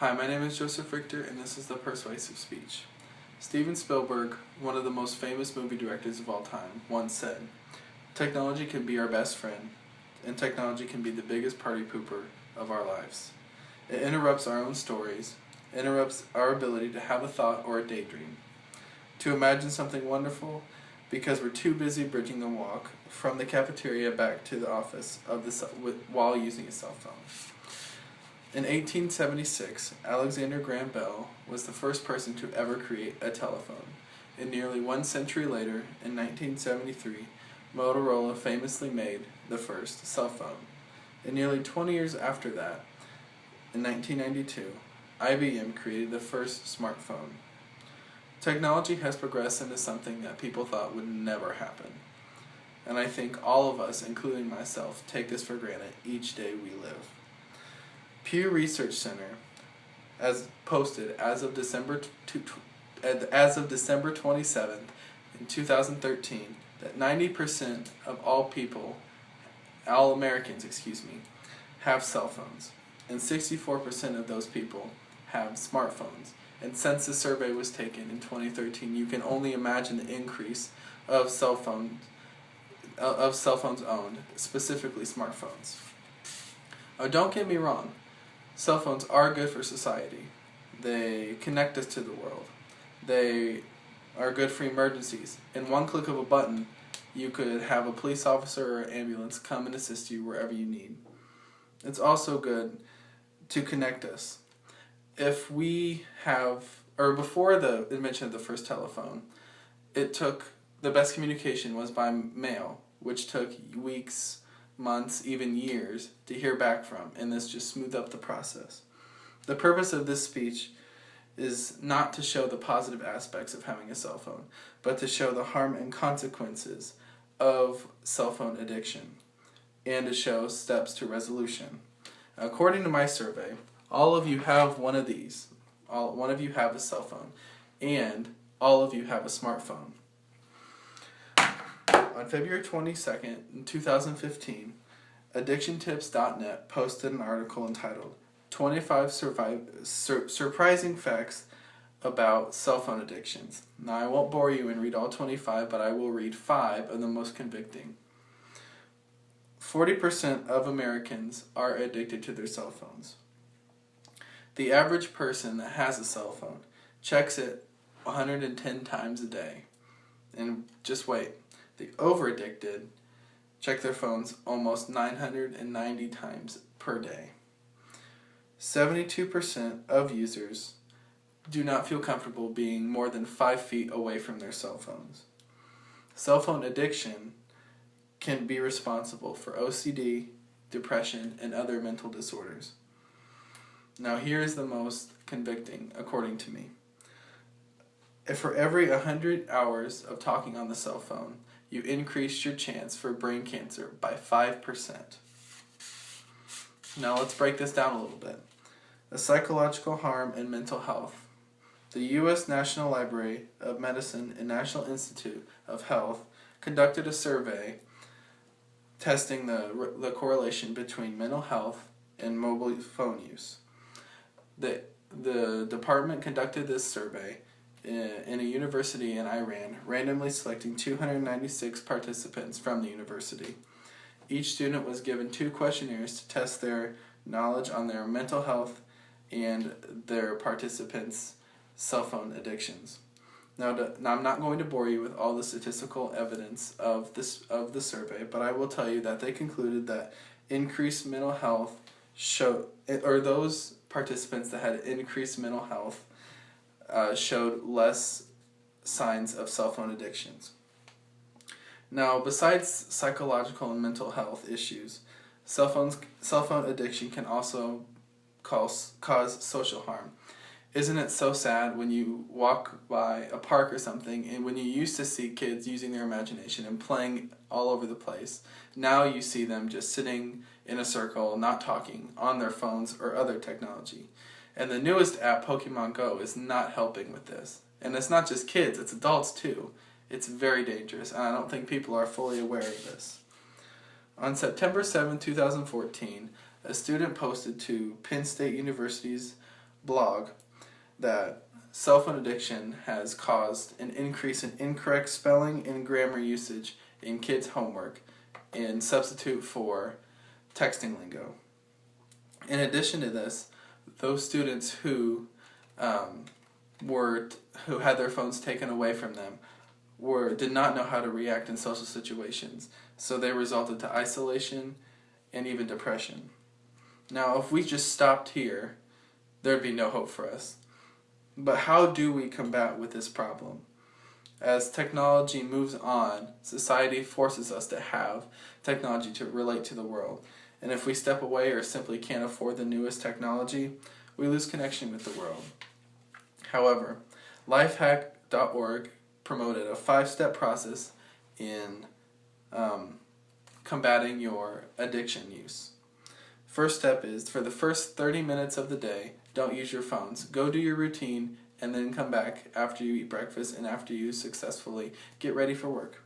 Hi, my name is Joseph Richter, and this is The Persuasive Speech. Steven Spielberg, one of the most famous movie directors of all time, once said, "Technology can be our best friend, and technology can be the biggest party pooper of our lives. It interrupts our own stories, interrupts our ability to have a thought or a daydream, to imagine something wonderful, because we're too busy bridging the walk from the cafeteria back to the office while using a cell phone." In 1876, Alexander Graham Bell was the first person to ever create a telephone. And nearly 1 century later, in 1973, Motorola famously made the first cell phone. And nearly 20 years after that, in 1992, IBM created the first smartphone. Technology has progressed into something that people thought would never happen. And I think all of us, including myself, take this for granted each day we live. Pew Research Center as posted as of December 27th in 2013 that 90% of all Americans, have cell phones, and 64% of those people have smartphones. And since the survey was taken in 2013, you can only imagine the increase of cell phones owned, specifically smartphones. Oh, don't get me wrong. Cell phones are good for society. They connect us to the world. They are good for emergencies. In one click of a button, you could have a police officer or ambulance come and assist you wherever you need. It's also good to connect us. Before the invention of the first telephone, the best communication was by mail, which took weeks, months, even years to hear back from, and this just smoothed up the process. The purpose of this speech is not to show the positive aspects of having a cell phone, but to show the harm and consequences of cell phone addiction, and to show steps to resolution. According to my survey, all of you have one of these. One of you have a cell phone, and all of you have a smartphone. On February 22nd, in 2015, AddictionTips.net posted an article entitled 25 Surprising Facts About Cell Phone Addictions. Now, I won't bore you and read all 25, but I will read 5 of the most convicting. 40% of Americans are addicted to their cell phones. The average person that has a cell phone checks it 110 times a day. And just wait. The over-addicted check their phones almost 990 times per day. 72% of users do not feel comfortable being more than 5 feet away from their cell phones. Cell phone addiction can be responsible for OCD, depression, and other mental disorders. Now here is the most convicting, according to me. If for every 100 hours of talking on the cell phone, you increase your chance for brain cancer by 5%. Now let's break this down a little bit. The psychological harm and mental health. The U.S. National Library of Medicine and National Institute of Health conducted a survey testing the correlation between mental health and mobile phone use. The department conducted this survey in a university in Iran, randomly selecting 296 participants from the university. Each student was given 2 questionnaires to test their knowledge on their mental health and their participants' cell phone addictions. Now I'm not going to bore you with all the statistical evidence of the survey, but I will tell you that they concluded that increased mental health those participants that had increased mental health showed less signs of cell phone addictions. Now, besides psychological and mental health issues, cell phone addiction can also cause social harm. Isn't it so sad when you walk by a park or something, and when you used to see kids using their imagination and playing all over the place, now you see them just sitting in a circle, not talking, on their phones or other technology. And the newest app, Pokemon Go, is not helping with this. And it's not just kids, it's adults too. It's very dangerous, and I don't think people are fully aware of this. On September 7, 2014, a student posted to Penn State University's blog that cell phone addiction has caused an increase in incorrect spelling and grammar usage in kids' homework in substitute for texting lingo. In addition to this, those students who who had their phones taken away from them did not know how to react in social situations, so they resulted to isolation and even depression. Now, if we just stopped here, there'd be no hope for us. But how do we combat with this problem? As technology moves on, society forces us to have technology to relate to the world. And if we step away or simply can't afford the newest technology, we lose connection with the world. However, lifehack.org promoted a 5-step process in combating your addiction use. First step is, for the first 30 minutes of the day, don't use your phones. Go do your routine and then come back after you eat breakfast and after you successfully get ready for work.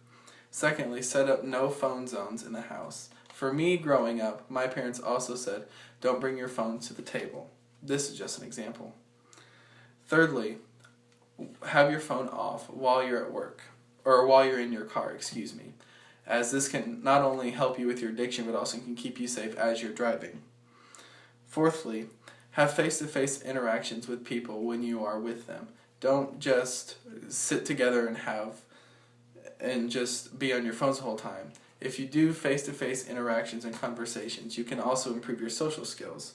Secondly, set up no phone zones in the house. For me, growing up, my parents also said, don't bring your phone to the table. This is just an example. Thirdly, have your phone off while you're at work, or while you're in your car, as this can not only help you with your addiction, but also can keep you safe as you're driving. Fourthly, have face-to-face interactions with people when you are with them. Don't just sit together and just be on your phones the whole time. If you do face-to-face interactions and conversations, you can also improve your social skills.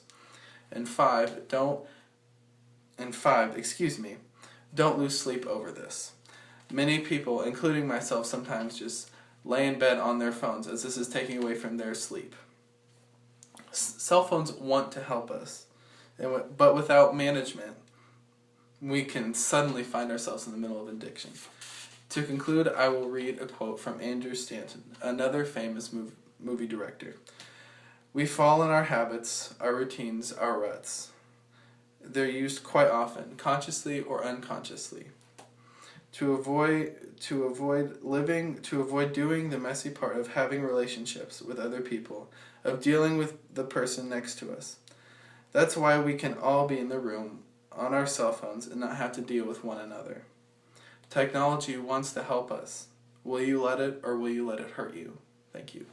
And don't lose sleep over this. Many people, including myself, sometimes just lay in bed on their phones as this is taking away from their sleep. Cell phones want to help us, but without management, we can suddenly find ourselves in the middle of addiction. To conclude, I will read a quote from Andrew Stanton, another famous movie director. We fall in our habits, our routines, our ruts. They're used quite often, consciously or unconsciously. To avoid doing the messy part of having relationships with other people, of dealing with the person next to us. That's why we can all be in the room on our cell phones and not have to deal with one another. Technology wants to help us. Will you let it, or will you let it hurt you? Thank you.